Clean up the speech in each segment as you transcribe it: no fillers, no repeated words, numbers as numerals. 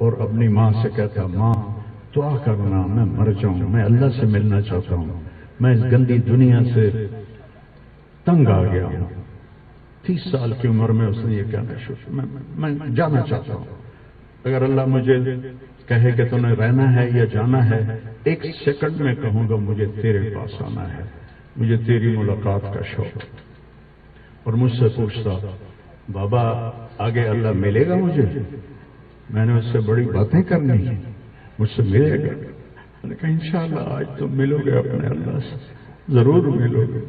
اور اپنی ماں سے کہتا ماں دعا کرنا میں مر جاؤں، میں اللہ سے ملنا چاہتا ہوں، میں اس گندی دنیا سے تنگ آ گیا ہوں۔ 30 سال کی عمر میں اس نے یہ کہنا شروع، میں جانا چاہتا ہوں، اگر اللہ مجھے کہے کہ تو نے رہنا ہے یا جانا ہے، 1 سیکنڈ میں کہوں گا مجھے تیرے پاس آنا ہے، مجھے تیری ملاقات کا شوق۔ اور مجھ سے پوچھتا بابا آگے اللہ ملے گا مجھے؟ میں نے اس سے بڑی باتیں کرنی ہیں، مجھ سے ملے گا؟ میں نے کہا انشاءاللہ آج تم ملو گے اپنے اللہ سے، ضرور ملو گے،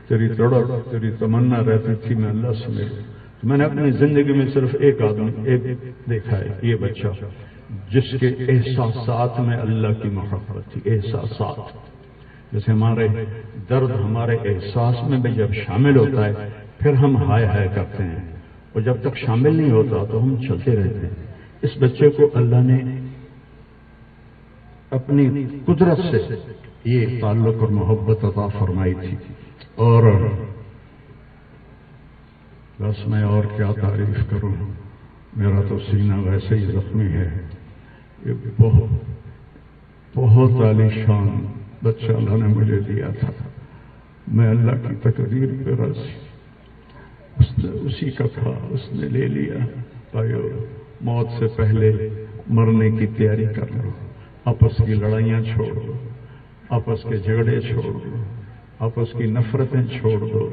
تیری تڑپ تیری تمنا رہتی تھی میں اللہ سے ملوں۔ میں نے اپنی زندگی میں صرف ایک آدمی ایک دیکھا ہے، یہ بچہ جس کے احساسات میں اللہ کی محبت تھی۔ احساسات جیسے ہمارے درد ہمارے احساس میں بھی جب شامل ہوتا ہے پھر ہم ہائے ہائے کرتے ہیں، اور جب تک شامل نہیں ہوتا تو ہم چلتے رہتے ہیں۔ اس بچے کو اللہ نے اپنی قدرت سے یہ تعلق اور محبت عطا فرمائی تھی، اور بس میں اور کیا تعریف کروں، میرا تو سینہ ویسے ہی زخمی ہے۔ یہ بہت عالیشان بچہ اللہ نے مجھے دیا تھا، میں اللہ کی تقدیر پہ راضی، اسی کا تھا، اس نے لے لیا۔ بھائیو موت سے پہلے مرنے کی تیاری کر لو، آپس کی لڑائیاں چھوڑ دو، آپس کے جھگڑے چھوڑ دو، آپس کی نفرتیں چھوڑ دو۔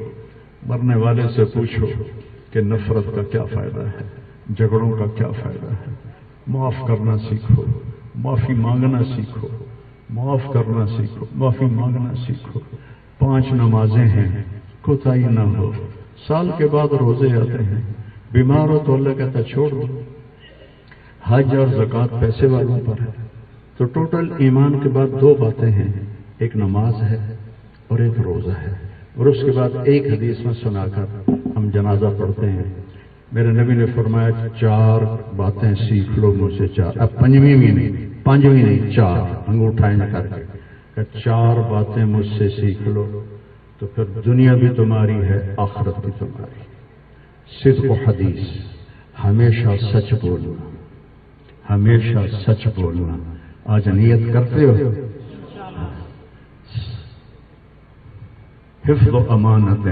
مرنے والے سے پوچھو کہ نفرت کا کیا فائدہ ہے، جھگڑوں کا کیا فائدہ ہے۔ معاف کرنا سیکھو، معافی مانگنا سیکھو، معاف کرنا سیکھو، معافی مانگنا سیکھو۔ 5 نمازیں ہیں، کوتاہی نہ ہو۔ سال کے بعد روزے آتے ہیں، بیمار ہو تو اللہ کہتا چھوڑ دو۔ حج اور زکوٰۃ پیسے والوں پر ہے۔ تو ٹوٹل ایمان کے بعد 2 باتیں ہیں، ایک نماز ہے اور ایک روزہ ہے، اور اس کے بعد ایک حدیث میں سنا کر ہم جنازہ پڑھتے ہیں۔ میرے نبی نے فرمایا 4 باتیں سیکھ لو مجھ سے، 4، اب 5ویں بھی نہیں، 5ویں نہیں، 4 انگوٹھا نہ کر کے کہ 4 باتیں مجھ سے سیکھ لو تو پھر دنیا بھی تمہاری ہے، آخرت بھی تمہاری۔ صدق و حدیث، ہمیشہ سچ بولنا، ہمیشہ سچ بولنا۔ آج نیت کرتے ہو؟ حفظ و امانت،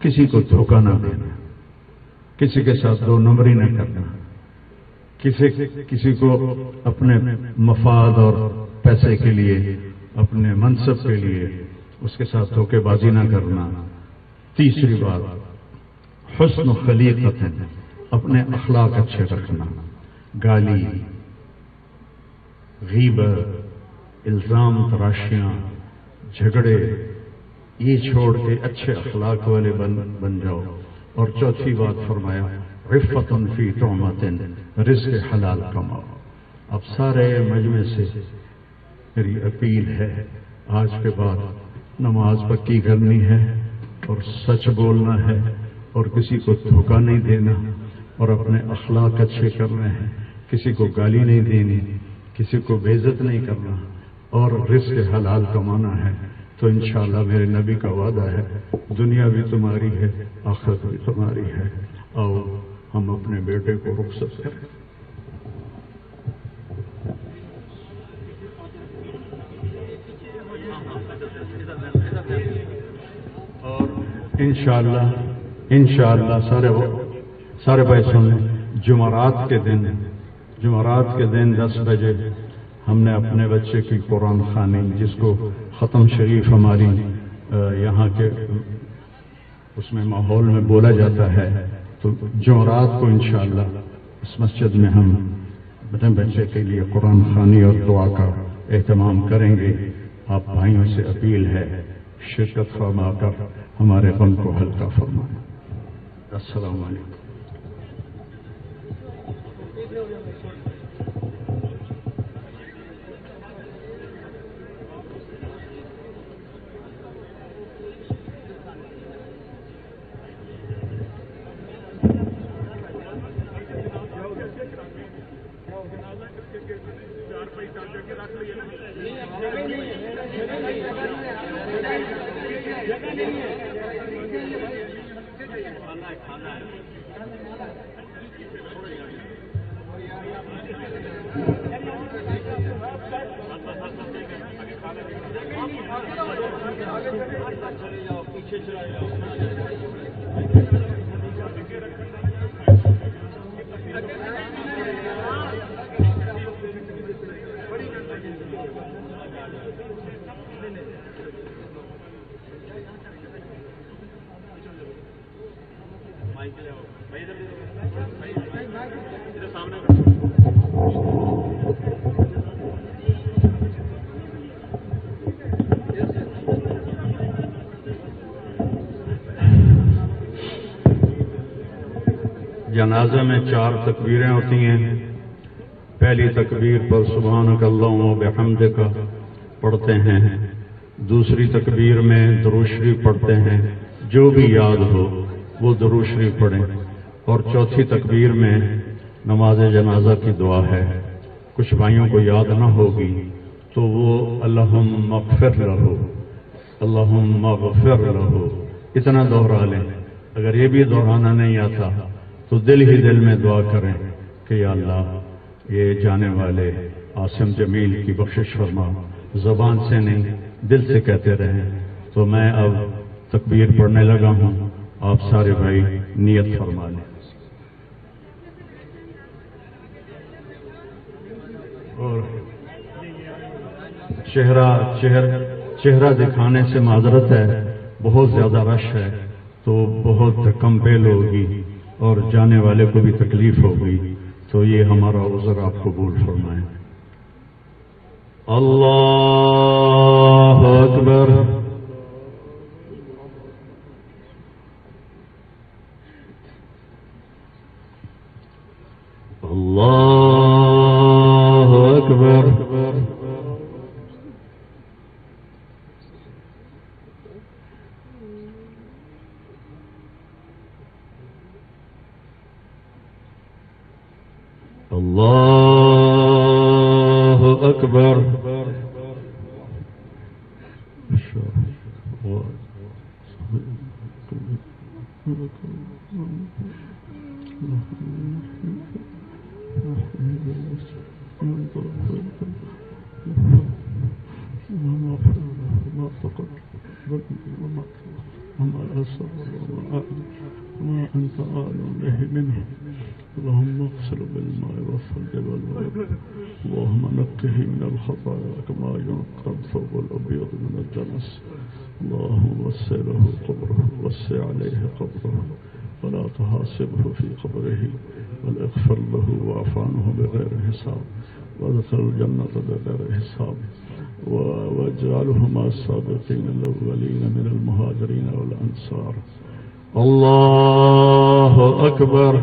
کسی کو دھوکہ نہ دینا، کسی کے ساتھ 2 نمبری نہ کرنا، کسی کو اپنے مفاد اور پیسے کے لیے، اپنے منصب کے لیے اس کے ساتھ دھوکے بازی نہ کرنا۔ تیسری بات حسن خلیقت، اپنے اخلاق اچھے رکھنا، گالی، غیبت، الزام تراشیاں، جھگڑے، یہ چھوڑ کے اچھے اخلاق والے بن جاؤ۔ اور چوتھی بات فرمایا عفت فی طعمۃ، رزق حلال کماؤ۔ اب سارے مجمع سے میری اپیل ہے، آج کے بعد نماز پکی کرنی ہے اور سچ بولنا ہے اور کسی کو دھوکہ نہیں دینا اور اپنے اخلاق اچھے کرنے ہیں، کسی کو گالی نہیں دینی، کسی کو بے عزت نہیں کرنا، اور رزق حلال کمانا ہے۔ تو انشاءاللہ میرے نبی کا وعدہ ہے دنیا بھی تمہاری ہے، آخرت بھی تمہاری ہے۔ آؤ ہم اپنے بیٹے کو رخصت کریں۔ اور انشاءاللہ سارے بھائی سن لیں، جمعرات کے دن 10 بجے ہم نے اپنے بچے کی قرآن خوانی، جس کو ختم شریف ہماری یہاں کے اس میں ماحول میں بولا جاتا ہے، تو جمعرات کو انشاءاللہ اس مسجد میں ہم اپنے بچے کے لیے قرآن خوانی اور دعا کا اہتمام کریں گے۔ آپ بھائیوں سے اپیل ہے شرکت فرما کر ہمارے غم کو ہلکا فرمائیں۔ السلام علیکم۔ جنازے میں 4 تکبیریں ہوتی ہیں. پہلی تکبیر پر سبحانک اللہم و بحمدک پڑھتے ہیں. دوسری تکبیر میں درود شریف پڑھتے ہیں. جو بھی یاد ہو وہ درود شریف پڑھیں. اور چوتھی تکبیر میں نماز جنازہ کی دعا ہے. کچھ بھائیوں کو یاد نہ ہوگی تو وہ اللہم اغفر لہو، اللہم اغفر لہو اتنا دوہرا لیں. اگر یہ بھی دہرانا نہیں آتا تو دل ہی دل میں دعا کریں کہ یا اللہ یہ جانے والے عاصم جمیل کی بخشش فرما. زبان سے نہیں دل سے کہتے رہیں. تو میں اب تکبیر پڑھنے لگا ہوں، آپ سارے بھائی نیت فرما لیں. اور چہرہ دکھانے سے معذرت ہے، بہت زیادہ رش ہے تو بہت کم بیل ہوگی اور جانے والے کو بھی تکلیف ہوگی، تو یہ ہمارا عذر آپ قبول فرمائیں. اللہ اکبر. اللہ اکبر. اللہ اکبر. ما أنت أعلم به منه. اللهم اغسل بالماء والثلج والبرد. اللهم نقه من الخطايا كما ينقى الثوب الأبيض من الدنس. اللهم وسع له قبره، وسع عليه قبره، ولا تحاسبه في قبره، بل اغفر له واعف عنه بغير حساب، وادخل الجنة بغير حساب، واجعله مع السابقين الأولين من المهاجرين والأنصار. اللہ اکبر.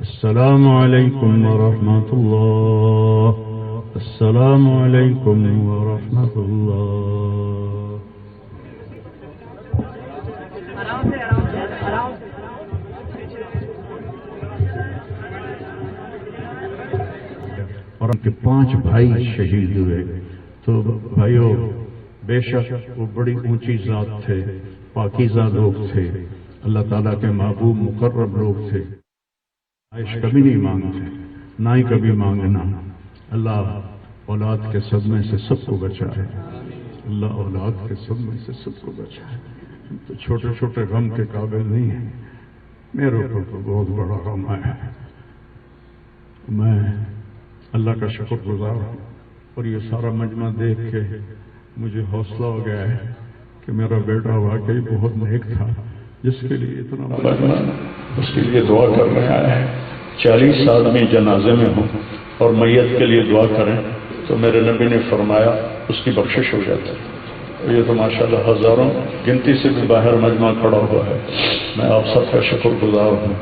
السلام علیکم ورحمۃ اللہ. السلام علیکم ورحمۃ اللہ. اور ان کے 5 بھائی شہید ہوئے. تو بھائیو، بے شک وہ بڑی اونچی ذات تھے، پاکیزہ لوگ تھے، اللہ تعالیٰ کے محبوب مقرب لوگ تھے. عائش کبھی نہیں مانگتے، نہ ہی کبھی مانگنا. اللہ اولاد کے صدمے سے سب کو بچائے. اللہ اولاد کے صدمے سے سب کو بچائے. تو چھوٹے چھوٹے غم کے قابل نہیں ہیں. میرے اوپر تو بہت بڑا غم آیا ہے. میں اللہ کا شکر گزار ہوں. اور یہ سارا مجمع دیکھ کے مجھے حوصلہ ہو گیا ہے کہ میرا بیٹا واقعی بہت نیک تھا، جس کے لیے اتنا بڑا اس کے لیے دعا کرنے آیا ہے. 40 آدمی جنازے میں ہوں اور میت کے لیے دعا کریں تو میرے نبی نے فرمایا اس کی بخشش ہو جاتی ہے. یہ تو ماشاءاللہ ہزاروں گنتی سے بھی باہر مجمع کھڑا ہوا ہے. میں آپ سب کا شکر گزار ہوں.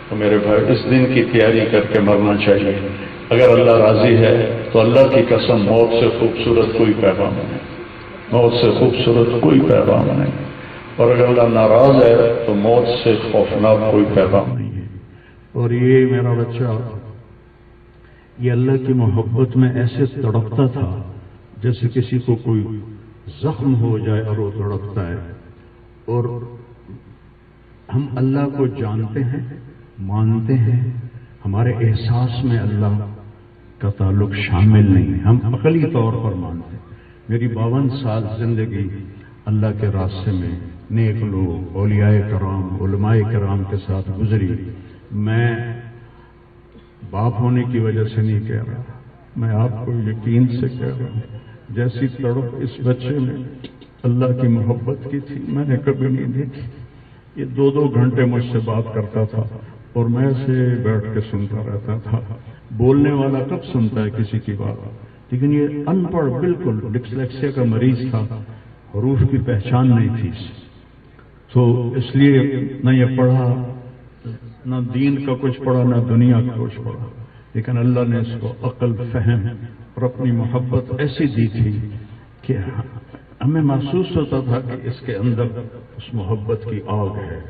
تو میرے بھائی، اس دن کی تیاری کر کے مرنا چاہیے. اگر اللہ راضی ہے تو اللہ کی قسم موت سے خوبصورت کوئی پیغام نہیں، موت سے خوبصورت کوئی پیغام نہیں. اور اگر اللہ ناراض ہے تو موت سے خوفناک کوئی پیغام نہیں ہے. اور یہ میرا بچہ یہ اللہ کی محبت میں ایسے تڑپتا تھا جیسے کسی کو کوئی زخم ہو جائے اور وہ تڑپتا ہے. اور ہم اللہ کو جانتے ہیں، مانتے ہیں، ہمارے احساس میں اللہ کا تعلق شامل نہیں، ہم عقلی طور پر مانتے ہیں۔ میری 52 سال زندگی اللہ کے راستے میں نیک لوگ، اولیاء کرام، علماء کرام کے ساتھ گزری۔ میں باپ ہونے کی وجہ سے نہیں کہہ رہا، میں آپ کو یقین سے کہہ رہا ہوں، جیسی تڑپ اس بچے میں اللہ کی محبت کی تھی میں نے کبھی نہیں دیکھی۔ یہ 2 گھنٹے مجھ سے بات کرتا تھا اور میں سے بیٹھ کے سنتا رہتا تھا۔ بولنے والا کب سنتا ہے کسی کی بات، لیکن یہ ان پڑھ، بالکل ڈسلیکسیا کا مریض تھا، حروف کی پہچان نہیں تھی، تو اس لیے نہ یہ پڑھا، نہ دین کا کچھ پڑھا، نہ دنیا کا کچھ پڑھا، لیکن اللہ نے اس کو عقل، فہم اور اپنی محبت ایسی دی تھی کہ ہمیں محسوس ہوتا تھا کہ اس کے اندر اس محبت کی آگ ہے۔